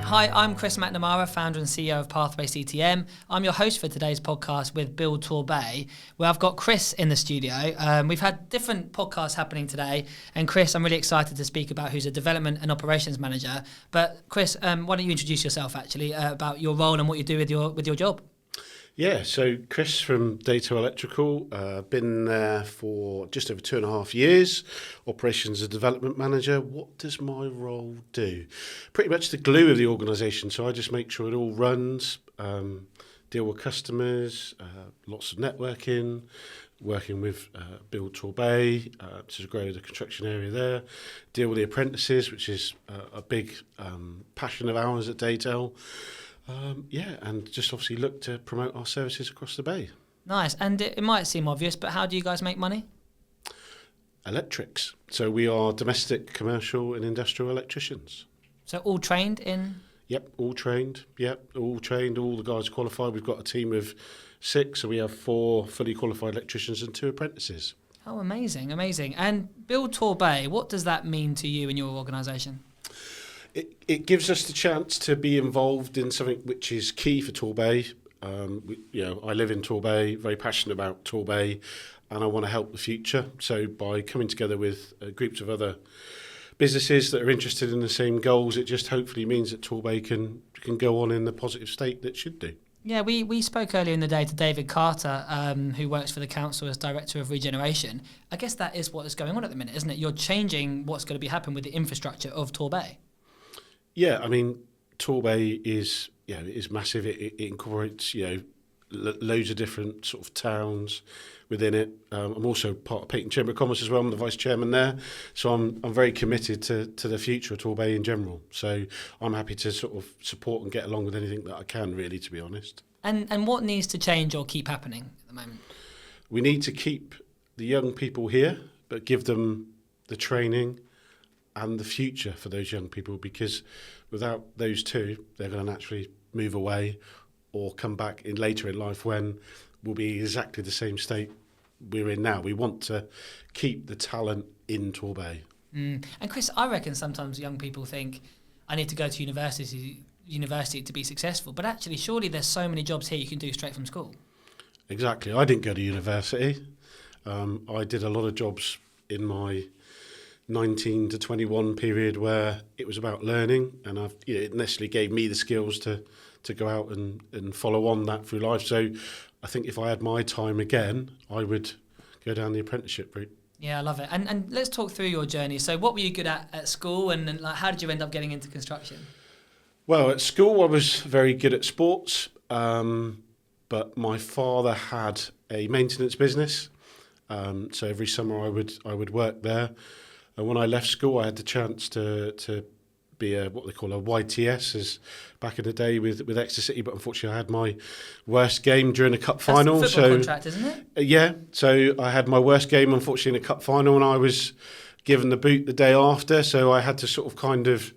Hi, I'm Chris McNamara, founder and CEO of Pathway CTM. I'm your host for today's podcast with Bill Torbay, where I've got Chris in the studio. We've had different podcasts happening today, and Chris, I'm really excited to speak about, who's a development and operations manager. But Chris, why don't you introduce yourself actually about your role and what you do with your job? Yeah, so Chris from Datel Electrical, been there for just over 2.5 years, operations and development manager. What does my role do? Pretty much the glue of the organisation, so I just make sure it all runs, deal with customers, lots of networking, working with Bill Torbay to grow the construction area there, deal with the apprentices, which is a big passion of ours at Datel. And just obviously look to promote our services across the bay. Nice. And it might seem obvious, but how do you guys make money? Electrics. So we are domestic, commercial and industrial electricians. So all trained in? Yep, all trained. Yep, all trained. All the guys qualified. We've got a team of 6, so we have 4 fully qualified electricians and 2 apprentices. Oh, amazing, amazing. And Bill Torbay, what does that mean to you and your organisation? It gives us the chance to be involved in something which is key for Torbay. I live in Torbay, very passionate about Torbay, and I want to help the future. So by coming together with groups of other businesses that are interested in the same goals, it just hopefully means that Torbay can go on in the positive state that it should do. Yeah, we spoke earlier in the day to David Carter, who works for the council as Director of Regeneration. I guess that is what is going on at the minute, isn't it? You're changing what's going to be happening with the infrastructure of Torbay. Yeah, I mean, Torbay is massive. It incorporates loads of different sort of towns within it. I'm also part of Peyton Chamber of Commerce as well. I'm the vice chairman there, so I'm very committed to the future of Torbay in general. So I'm happy to sort of support and get along with anything that I can, really, to be honest. And what needs to change or keep happening at the moment? We need to keep the young people here, but give them the training and the future for those young people, because without those two, they're going to naturally move away or come back in later in life when we'll be exactly the same state we're in now. We want to keep the talent in Torbay. And Chris, I reckon sometimes young people think, I need to go to university to be successful, but actually surely there's so many jobs here you can do straight from school. Exactly. I didn't go to university. I did a lot of jobs in my 19 to 21 period where it was about learning, and it necessarily gave me the skills to go out and follow on that through life. So I think if I had my time again, I would go down the apprenticeship route. Yeah, I love it. And let's talk through your journey. So what were you good at school, and how did you end up getting into construction? Well, at school I was very good at sports, but my father had a maintenance business, so every summer I would work there. And when I left school, I had the chance to be what they call a YTS, as back in the day with Exeter City. But unfortunately, I had my worst game during a cup final. That's a football contract, isn't it? Yeah. So I had my worst game, unfortunately, in a cup final, and I was given the boot the day after. So I had to sort of kind of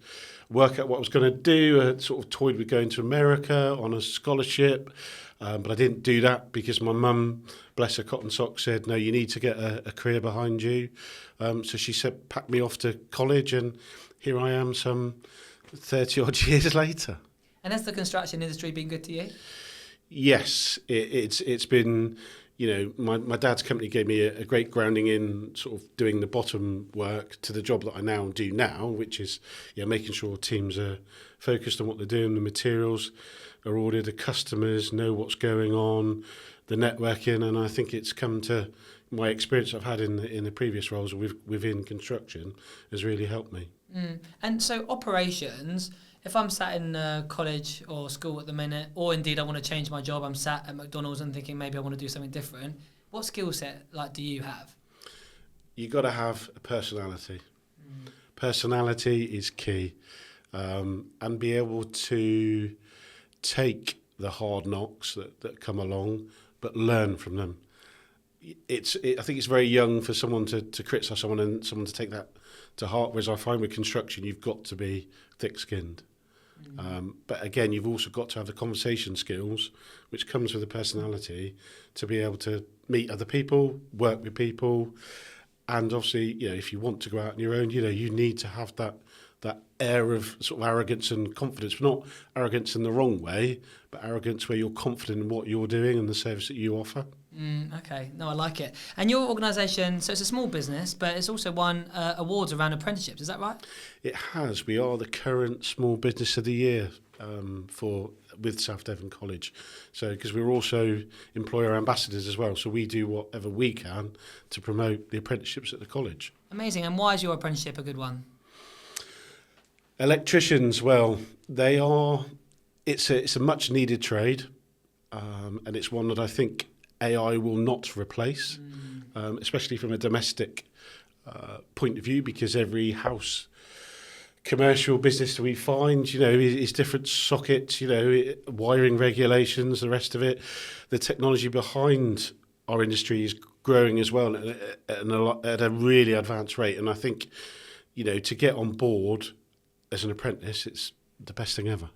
work out what I was going to do. I sort of toyed with going to America on a scholarship. But I didn't do that because my mum, bless her cotton socks, said, no, you need to get a career behind you. So she said, pack me off to college, and here I am some 30-odd years later. And has the construction industry been good to you? Yes, it's been, my dad's company gave me a great grounding in sort of doing the bottom work to the job that I now do now, which is making sure teams are focused on what they're doing, the materials are ordered, the customers know what's going on, the networking, and I think it's come to my experience I've had in the previous roles within construction has really helped me. And so operations, if I'm sat in college or school at the minute, or indeed I want to change my job, I'm sat at McDonald's and thinking maybe I want to do something different, what skill set do you have? You got to have a personality. Personality is key, and be able to take the hard knocks that come along, but learn from them. I think it's very young for someone to criticise someone and someone to take that to heart, whereas I find with construction you've got to be thick-skinned. But again, you've also got to have the conversation skills, which comes with the personality, to be able to meet other people, work with people, and obviously, if you want to go out on your own, you need to have that that air of sort of arrogance and confidence, but not arrogance in the wrong way, but arrogance where you're confident in what you're doing and the service that you offer. Okay, no, I like it. And your organisation, so it's a small business, but it's also won awards around apprenticeships, is that right? It has. We are the current Small Business of the Year with South Devon College. So, because we're also employer ambassadors as well, so we do whatever we can to promote the apprenticeships at the college. Amazing. And why is your apprenticeship a good one? Electricians, well, it's a much needed trade, and it's one that I think AI will not replace, especially from a domestic point of view, because every house commercial business we find, is different sockets, wiring regulations, the rest of it. The technology behind our industry is growing as well at a really advanced rate. And I think, to get on board as an apprentice, it's the best thing ever.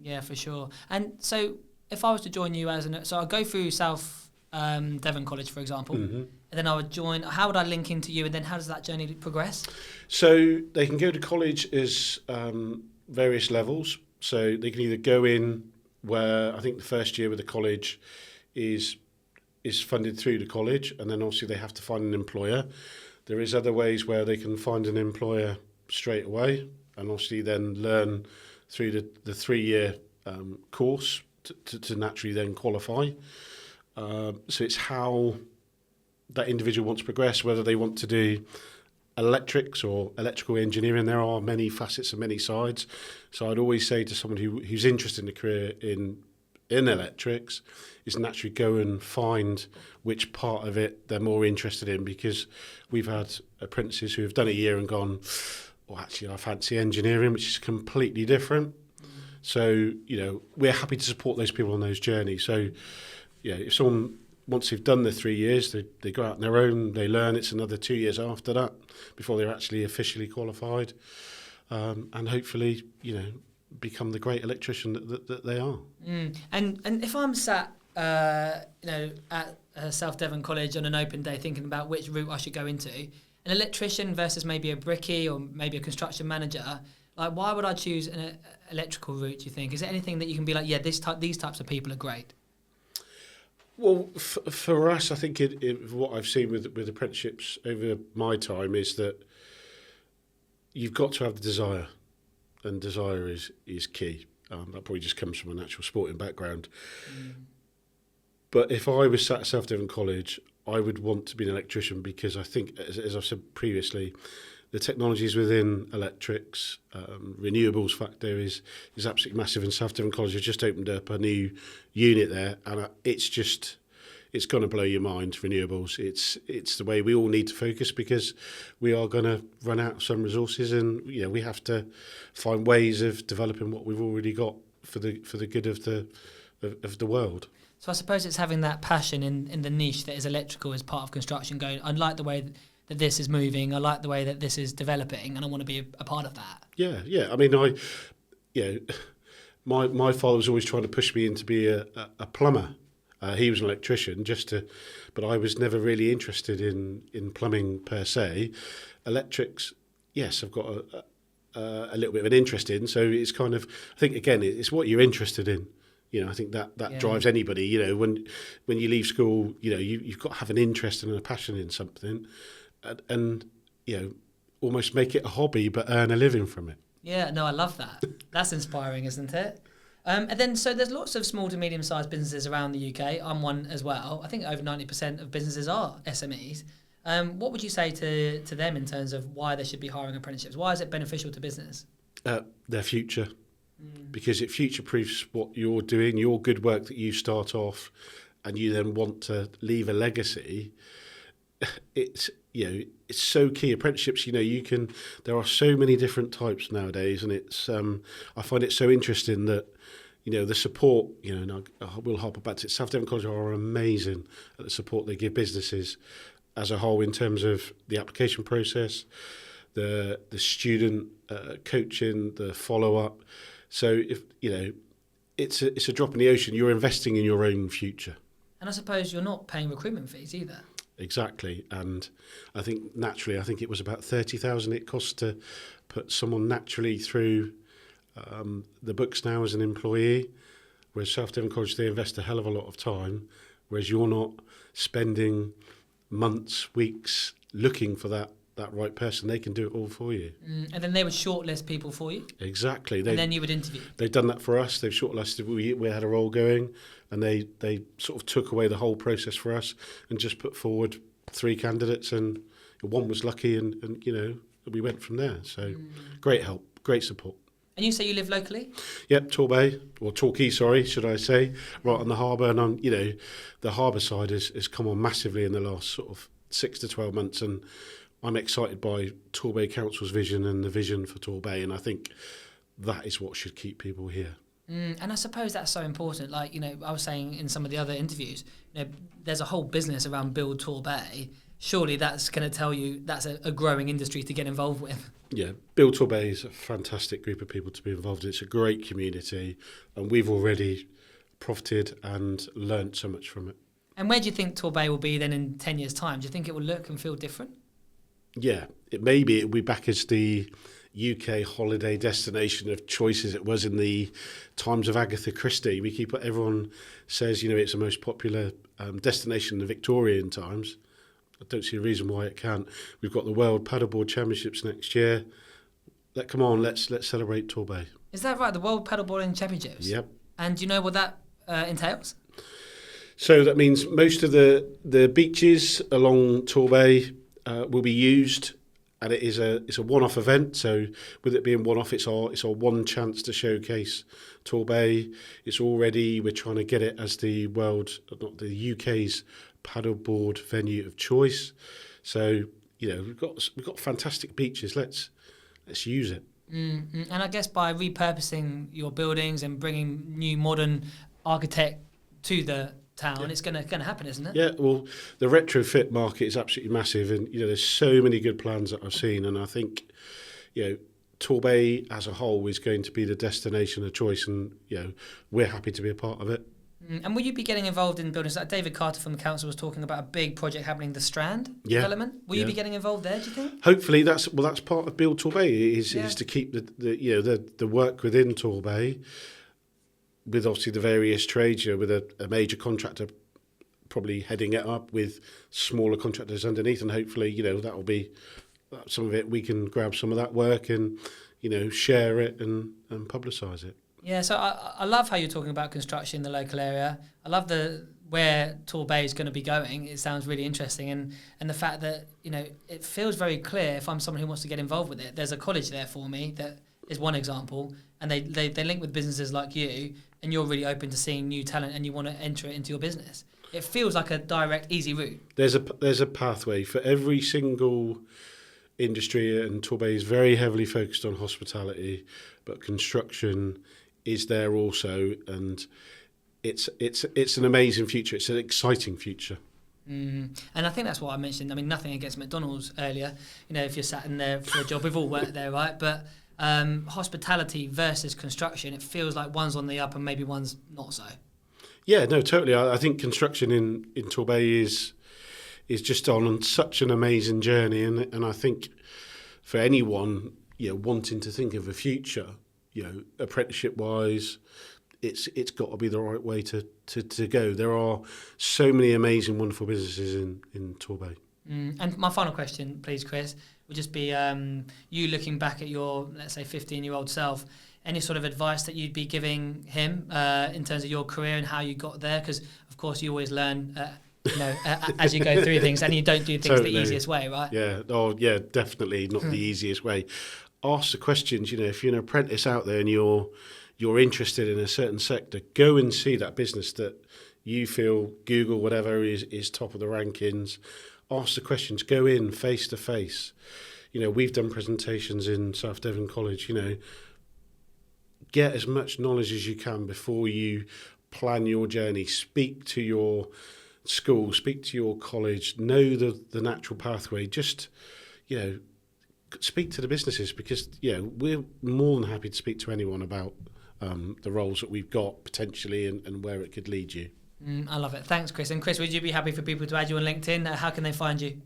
Yeah, for sure. And so if I was to join you so I'll go through South Devon College, for example, and then I would join. How would I link into you, and then how does that journey progress? So they can go to college as various levels. So they can either go in where I think the first year with the college is funded through the college, and then obviously they have to find an employer. There is other ways where they can find an employer straight away, and obviously then learn through the 3-year course to naturally then qualify. So it's how that individual wants to progress, whether they want to do electrics or electrical engineering. There are many facets and many sides. So I'd always say to someone who's interested in a career in electrics is naturally go and find which part of it they're more interested in, because we've had apprentices who have done a year and gone, well, actually, I fancy engineering, which is completely different. So, we're happy to support those people on those journeys. So, if someone, once they've done the 3 years, they go out on their own, they learn, it's another 2 years after that before they're actually officially qualified, and hopefully, become the great electrician that they are. And if I'm sat, at South Devon College on an open day thinking about which route I should go into, an electrician versus maybe a brickie or maybe a construction manager, like why would I choose an electrical route, do you think? Is there anything that you can be like, yeah, these types of people are great? Well, for us, I think what I've seen with apprenticeships over my time is that you've got to have the desire, and desire is key. That probably just comes from a natural sporting background. But if I was sat at South Devon College, I would want to be an electrician, because I think, as I've said previously, the technologies within electrics, renewables factor is absolutely massive. And South Devon College has just opened up a new unit there, and it's going to blow your mind. Renewables, it's the way we all need to focus, because we are going to run out of some resources, and we have to find ways of developing what we've already got for the good of the world. So I suppose it's having that passion in the niche that is electrical as part of construction, going, I like the way that this is moving, I like the way that this is developing, and I want to be a part of that. Yeah. I mean, my father was always trying to push me in to be a plumber. He was an electrician, but I was never really interested in plumbing per se. Electrics, yes, I've got a little bit of an interest in. So it's kind of, I think, again, it's what you're interested in. I think that drives anybody. When you leave school, you've got to have an interest and a passion in something, and almost make it a hobby, but earn a living from it. Yeah, no, I love that. That's inspiring, isn't it? And then, so there's lots of small to medium-sized businesses around the UK. I'm one as well. I think over 90% of businesses are SMEs. What would you say to them in terms of why they should be hiring apprenticeships? Why is it beneficial to business? Their future. Because it future-proofs what you're doing, your good work that you start off, and you then want to leave a legacy. It's so key. Apprenticeships, there are so many different types nowadays, and it's I find it so interesting that the support, and I will harp back to it. South Devon College are amazing at the support they give businesses as a whole in terms of the application process, the student coaching, the follow-up. So if it's a drop in the ocean. You're investing in your own future. And I suppose you're not paying recruitment fees either. exactly. And I think naturally, I think it was about 30,000 it cost to put someone naturally through the books now as an employee. Whereas South Devon College, they invest a hell of a lot of time, whereas you're not spending months, weeks looking for that right person. They can do it all for you. And then they would shortlist people for you? Exactly. And then you would interview? They've done that for us. They've shortlisted. We had a role going, and they sort of took away the whole process for us and just put forward 3 candidates, and one was lucky, and we went from there. So great help, great support. And you say you live locally? Yep, Torbay, or Torquay, sorry, should I say, right on the harbour. And the harbour side has come on massively in the last sort of 6 to 12 months, and I'm excited by Torbay Council's vision and the vision for Torbay, and I think that is what should keep people here. And I suppose that's so important. Like, I was saying in some of the other interviews, there's a whole business around Build Torbay. Surely that's going to tell you that's a growing industry to get involved with. Yeah, Build Torbay is a fantastic group of people to be involved in. It's a great community, and we've already profited and learnt so much from it. And where do you think Torbay will be then in 10 years' time? Do you think it will look and feel different? Yeah, it'll be back as the UK holiday destination of choice as it was in the times of Agatha Christie. Everyone says, it's the most popular destination in the Victorian times. I don't see a reason why it can't. We've got the World Paddleboard Championships next year. Come on, let's celebrate Torbay. Is that right? The World Paddleboarding Championships? Yep. And do you know what that entails? So that means most of the beaches along Torbay will be used, and it's a one-off event. So with it being one-off, it's our one chance to showcase Torbay. We're trying to get it as the UK's paddleboard venue of choice. So we've got fantastic beaches. Let's use it. And I guess by repurposing your buildings and bringing new modern architect to the town, it's going to happen, isn't it? Yeah, well, the retrofit market is absolutely massive, and there's so many good plans that I've seen, and I think Torbay as a whole is going to be the destination of choice, and we're happy to be a part of it. And will you be getting involved in buildings? Like David Carter from the council was talking about a big project happening, the Strand development. Will you be getting involved there, do you think? Hopefully, that's part of Build Torbay is to keep the work within Torbay, with obviously the various trades, with a major contractor probably heading it up, with smaller contractors underneath, and hopefully, that will be some of it. We can grab some of that work and share it and publicise it. Yeah, so I love how you're talking about construction in the local area. I love where Torbay is going to be going. It sounds really interesting, and the fact that it feels very clear if I'm someone who wants to get involved with it. There's a college there for me that is one example, and they link with businesses like you, and you're really open to seeing new talent, and you want to enter it into your business. It feels like a direct, easy route. There's a pathway for every single industry, and Torbay is very heavily focused on hospitality, but construction is there also, and it's an amazing future. It's an exciting future. And I think that's what I mentioned. I mean, nothing against McDonald's earlier. If you're sat in there for a job, we've all worked there, right? But hospitality versus construction, it feels like one's on the up and maybe one's not so. Yeah, no, totally. I think construction in Torbay is just on such an amazing journey, and I think for anyone wanting to think of a future, apprenticeship wise, it's got to be the right way to go. There are so many amazing, wonderful businesses in Torbay. And my final question, please, Chris, would just be you looking back at your, let's say, 15-year-old self, any sort of advice that you'd be giving him in terms of your career and how you got there? Because, of course, you always learn as you go through things, and you don't do things totally. The easiest way, right? Yeah, definitely not the easiest way. Ask the questions. If you're an apprentice out there and you're interested in a certain sector, go and see that business that you feel Google, whatever, is top of the rankings. Ask the questions. Go in face to face. We've done presentations in South Devon College. Get as much knowledge as you can before you plan your journey. Speak to your school, speak to your college, know the natural pathway. Just, speak to the businesses, because we're more than happy to speak to anyone about the roles that we've got potentially and where it could lead you. I love it. Thanks, Chris. And Chris, would you be happy for people to add you on LinkedIn? How can they find you?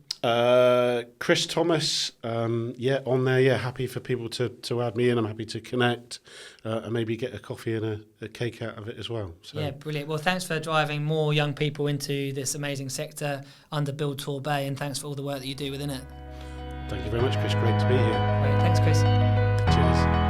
Chris Thomas, on there, yeah, happy for people to add me in. I'm happy to connect and maybe get a coffee and a cake out of it as well. So. Yeah, brilliant. Well, thanks for driving more young people into this amazing sector under Build Torbay, and thanks for all the work that you do within it. Thank you very much, Chris. Great to be here. Great. Thanks, Chris. Cheers.